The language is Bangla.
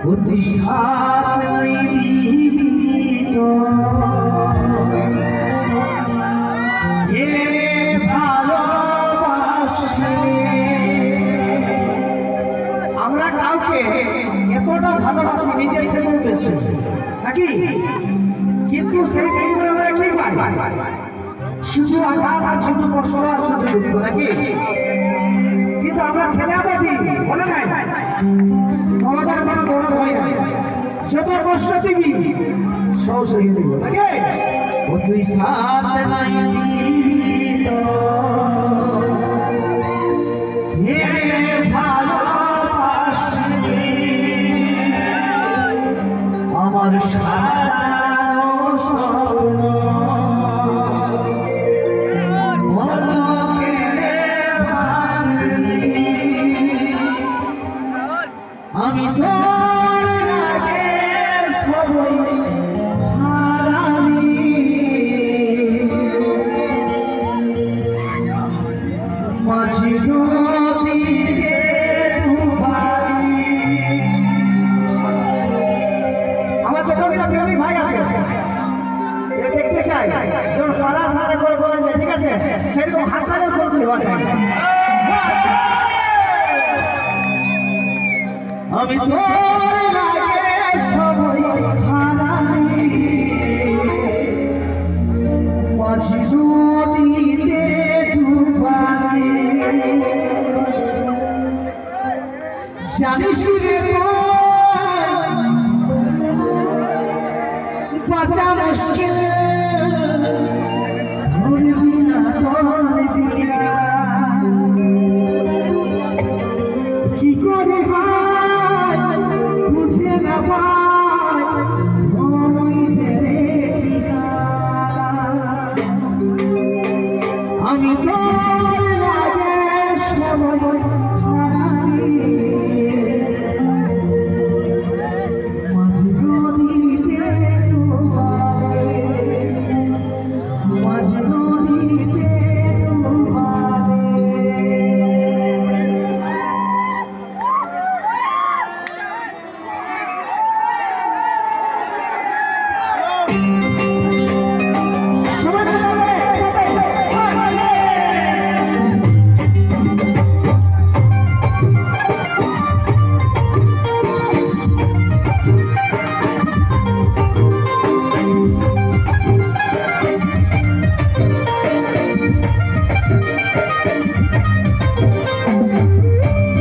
প্রতিশাত নাই দিবিত হে ভালোবাসে। আমরা কাউকে এতটা ভালোবাসি নিজের থেকেও বেশি নাকি, কিন্তু সেই বিনিময়ে আমরা কি পাই? শুধু আঘাত আর শুধু কষ্ট আর শুধু দুঃখ নাকি। কিন্তু আমরা ছেলে পাঠি বলে নাই আমাদের কোনো দৌড়াত হয় না, যত কষ্ট দিবি সব সহিয়ে দিব নাকি। ও তুই সাথ নাই দিবি তো কে ভালোবাসবি আমার সাজানো স্বপ্ন আমি তোর লাগে সবই হারামি মাঝি নদীতে ডুবাই। আমার ছোট একটা প্রেমিক ভাই আছে, এটা দেখতে চাই যখন পাড়া ধারে করে বলা যায় ঠিক আছে, সেরকম হাত তাদের করে হওয়া যায়। আমি তোর লাগে সবই হারাই মাঝি নদীতে ডুবাই। জানিস রে বাঁচা মুশকিল ধরবি না ধরবি না কি করে বুঝে না পাই মনই যে ঠিকানা। আমি তোর লাগে সবই